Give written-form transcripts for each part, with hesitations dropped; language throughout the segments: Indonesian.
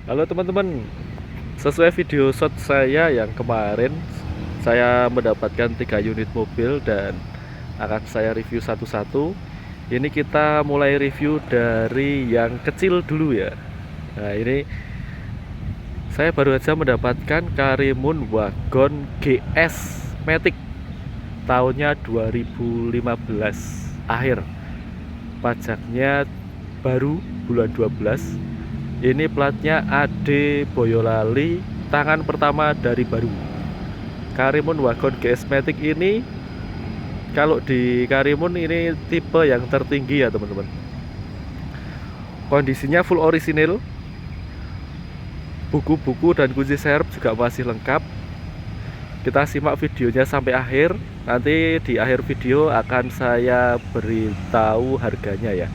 Halo teman-teman, sesuai video shot saya yang kemarin, saya mendapatkan 3 unit mobil dan akan saya review satu-satu. Ini kita mulai review dari yang kecil dulu ya. Nah, ini saya baru saja mendapatkan Karimun Wagon GS Matic tahunnya 2015 akhir. Pajaknya baru bulan 12. Ini platnya AD Boyolali, tangan pertama dari baru. Karimun Wagon GS Matic ini, kalau di Karimun ini tipe yang tertinggi ya teman-teman. Kondisinya full orisinil, buku-buku dan kunci serep juga masih lengkap. Kita simak videonya sampai akhir. Nanti di akhir video akan saya beritahu harganya ya.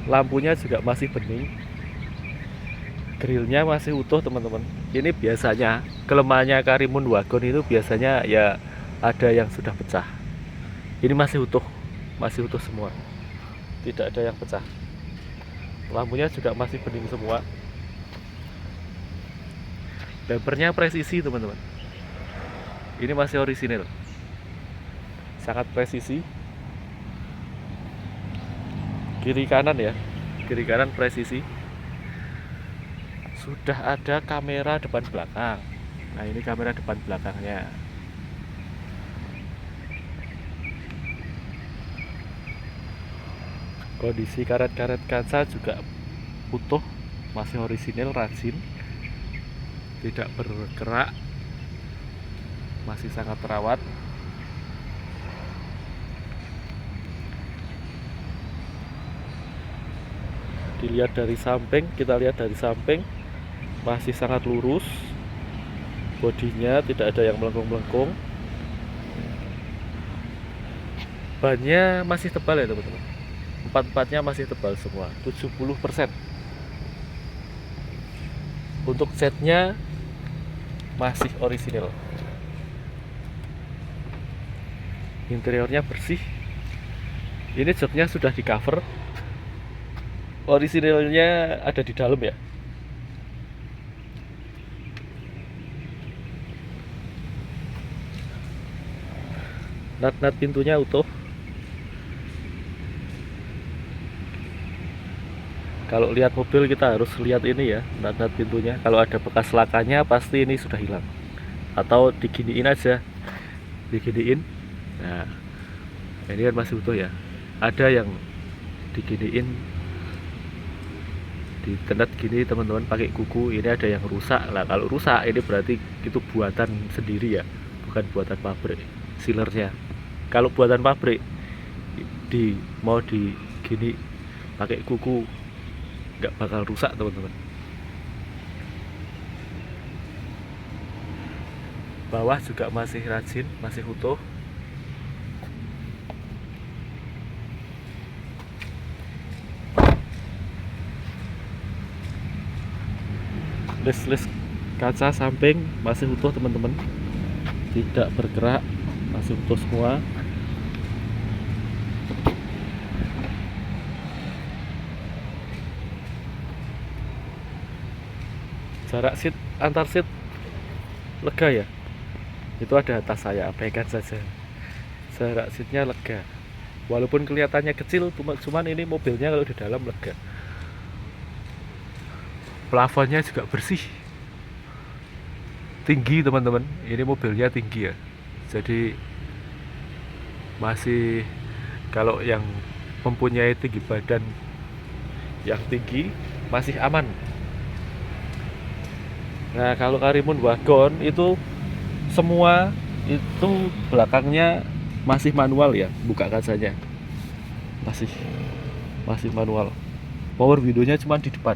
Lampunya juga masih bening, grillnya masih utuh teman-teman. Ini biasanya kelemahannya Karimun Wagon itu biasanya ya ada yang sudah pecah. Ini masih utuh semua, tidak ada yang pecah. Lampunya juga masih bening semua. Bumpernya presisi teman-teman. Ini masih orisinil, sangat presisi. Kiri kanan ya, kiri kanan presisi. Sudah ada kamera depan belakang. Nah, ini kamera depan belakangnya. Kondisi karet-karet kaca juga utuh, masih orisinil, rajin, tidak bergerak, masih sangat terawat. Dilihat dari samping, kita lihat dari samping masih sangat lurus, bodinya tidak ada yang melengkung-melengkung. Bannya masih tebal ya teman-teman, empat-empatnya masih tebal semua, 70%. Untuk setnya masih orisinil, interiornya bersih. Ini joknya sudah di cover, orisinilnya ada di dalam ya. Nat-nat pintunya utuh. Kalau lihat mobil kita harus lihat ini ya, nat-nat pintunya. Kalau ada bekas lakanya pasti ini sudah hilang, atau diginiin aja, diginiin. Nah, ini kan masih utuh ya. Ada yang diginiin, ditenet gini teman-teman pakai kuku. Ini ada yang rusak lah. Kalau rusak ini berarti itu buatan sendiri ya, bukan buatan pabrik sealernya. Kalau buatan pabrik mau digini pakai kuku nggak bakal rusak teman-teman. Bawah juga masih rajin, masih utuh. List kaca samping masih utuh teman-teman, tidak bergerak, masih utuh semua. Jarak seat antar seat lega ya, itu ada atas saya, abaikan saja. Jarak seatnya lega, walaupun kelihatannya kecil, cuman ini mobilnya kalau di dalam lega. Plafonnya juga bersih, tinggi teman-teman. Ini mobilnya tinggi ya, jadi masih, kalau yang mempunyai tinggi badan yang tinggi masih aman. Nah, kalau Karimun Wagon itu semua itu belakangnya masih manual ya, buka kacanya masih manual. Power windownya cuma di depan.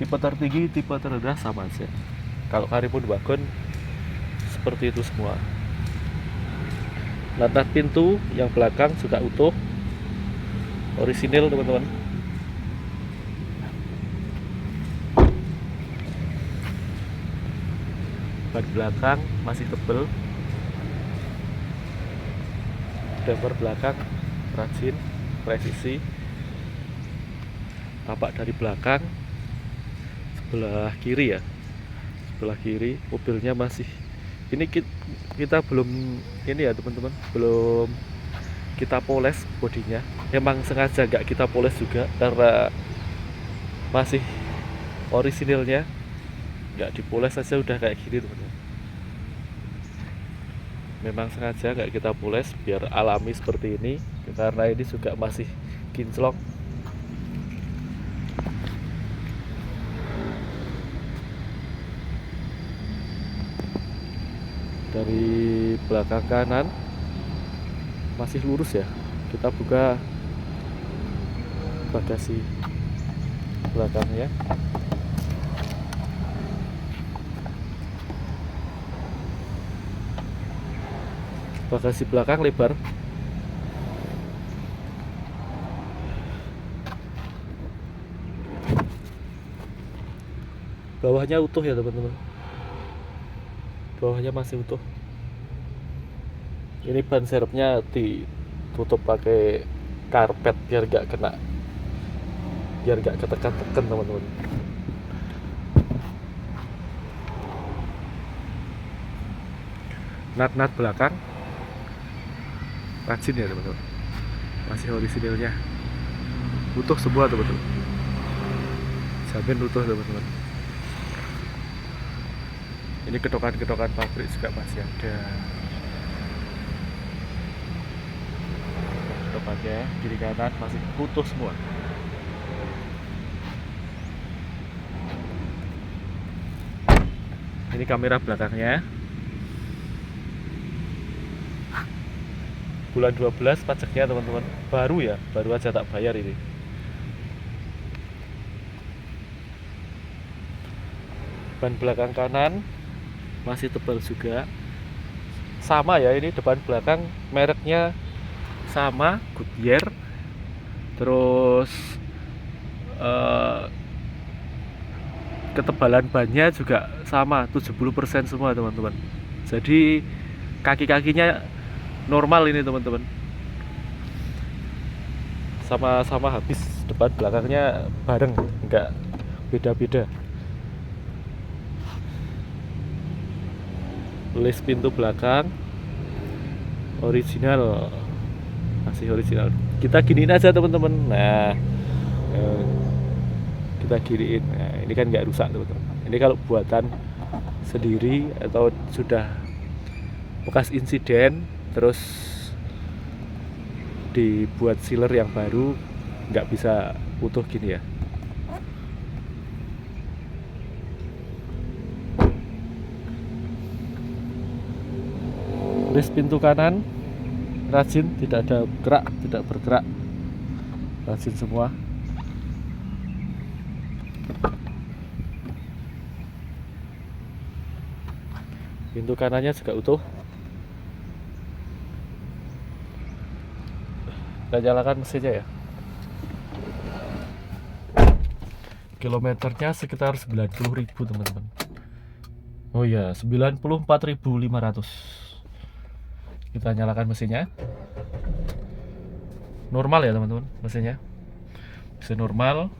Tipe tertinggi, tipe terendah sama aja. Kalau Karimun Wagon seperti itu semua. Nat pintu yang belakang juga utuh, orisinil teman-teman. Ban belakang masih tebel, bumper belakang rajin, presisi. tampak dari belakang sebelah kiri ya, sebelah kiri mobilnya masih ini kita belum ini ya teman-teman, belum kita poles bodinya. Emang sengaja gak kita poles juga karena masih orisinilnya, nggak dipoles aja udah kayak gini teman-teman. Memang sengaja nggak kita poles biar alami seperti ini karena ini juga masih kinclong. Dari belakang kanan masih lurus ya, kita buka bagasi belakangnya. Bagasi belakang lebar, bawahnya utuh ya teman-teman, bawahnya masih utuh. Ini ban serepnya ditutup pakai karpet biar gak kena, biar gak ketekan-tekan teman-teman. Nat belakang rajin ya teman-teman, masih orisinilnya utuh semua teman-teman, jamin utuh teman-teman. Ini ketokan-ketokan pabrik juga masih ada, ketokannya kiri kanan masih utuh semua. Ini kamera belakangnya, bulan 12 pajaknya teman-teman, baru ya, baru aja tak bayar ini. Ban belakang kanan masih tebal juga, sama ya, ini depan belakang mereknya sama, Goodyear. Terus ketebalan bannya juga sama, 70% semua teman-teman. Jadi kaki-kakinya normal ini teman-teman, sama-sama habis, depan belakangnya bareng, enggak beda-beda. List pintu belakang original, masih original. Kita giniin aja teman-teman. Nah, kita giniin. Nah, ini kan nggak rusak teman-teman. Ini kalau buatan sendiri atau sudah bekas insiden terus dibuat sealer yang baru, nggak bisa utuh gini ya. List pintu kanan rajin, tidak ada gerak, tidak bergerak, rajin semua. Pintu kanannya juga utuh. Kita nyalakan mesinnya ya. Kilometernya sekitar 90.000 teman-teman. Oh ya, 94.500. Kita nyalakan mesinnya. Normal ya teman-teman mesinnya, mesin normal.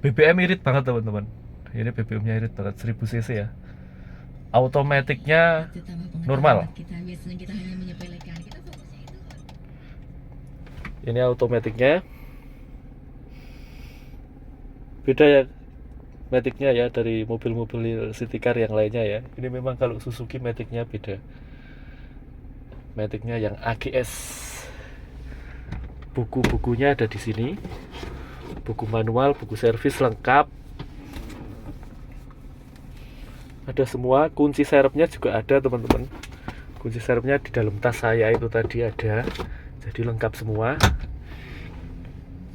BBM irit banget teman-teman, ini BBM nya irit banget, 1000 cc ya. Automaticnya normal, ini automaticnya beda ya, maticnya ya dari mobil-mobil city car yang lainnya ya. Ini memang kalau Suzuki maticnya beda, maticnya yang AGS. Buku-bukunya ada di sini, buku manual, buku servis lengkap, ada semua. Kunci serepnya juga ada teman-teman, kunci serepnya di dalam tas saya itu tadi ada, jadi lengkap semua.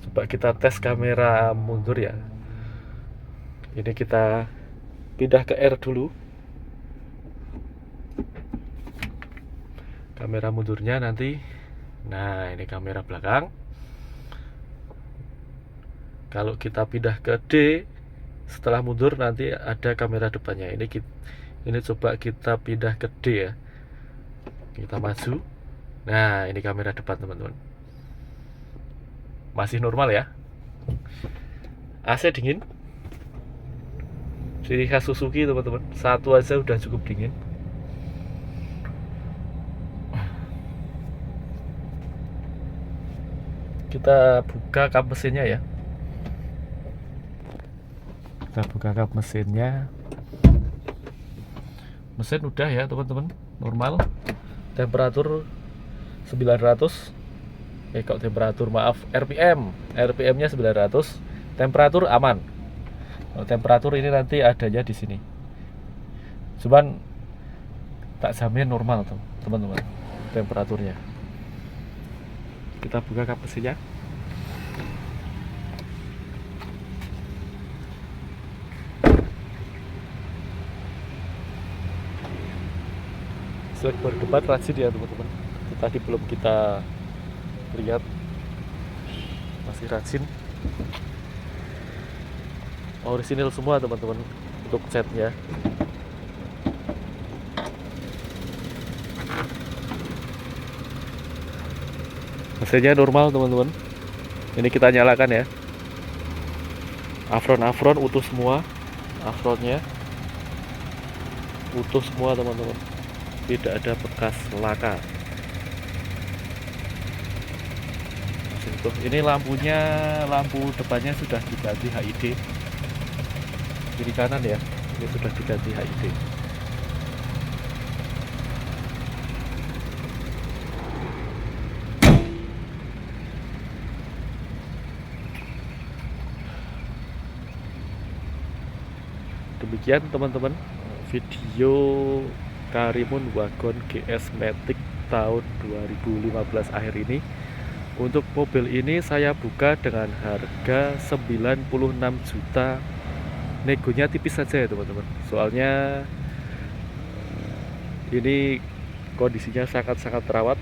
Coba kita tes kamera mundur ya. Ini kita pindah ke R dulu, kamera mundurnya nanti. Nah, ini kamera belakang. Kalau kita pindah ke D, setelah mundur nanti ada kamera depannya. Ini coba kita pindah ke D ya. Kita maju. Nah, ini kamera depan teman-teman. Masih normal ya. AC dingin, ciri khas Suzuki teman-teman, satu aja udah cukup dingin. Kita buka kap mesinnya ya. Kita buka kap mesinnya. Mesin udah ya teman-teman, normal. Temperatur 900. Kok temperatur, maaf, RPM-nya 900. Temperatur aman. Temperatur ini nanti adanya di sini. Cuman tak jamin normal teman-teman temperaturnya. Kita buka kap mesinnya. Selek depan rajin ya teman-teman. Tadi belum kita lihat, masih rajin. Orisinil semua teman-teman untuk catnya. Mesinnya normal teman-teman. Ini kita nyalakan ya. Afron utuh semua. Afronnya utuh semua teman-teman. Tidak ada bekas laka. Ini lampunya, lampu depannya sudah diganti HID. Kiri kanan ya, ini sudah diganti HID. Demikian teman-teman video Karimun Wagon GS Matic tahun 2015 akhir ini. Untuk mobil ini saya buka dengan harga 96 juta. Negonya tipis saja ya teman-teman. Soalnya ini kondisinya sangat-sangat terawat.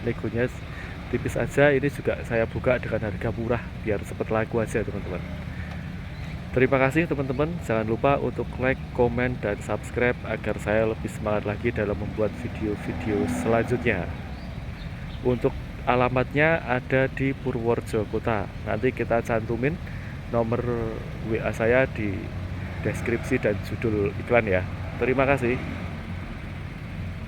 Negonya tipis aja. Ini juga saya buka dengan harga murah biar cepat laku aja teman-teman. Terima kasih teman-teman. Jangan lupa untuk like, komen, dan subscribe agar saya lebih semangat lagi dalam membuat video-video selanjutnya. Untuk alamatnya ada di Purworejo Kota. Nanti kita cantumin nomor WA saya di deskripsi dan judul iklan ya. Terima kasih.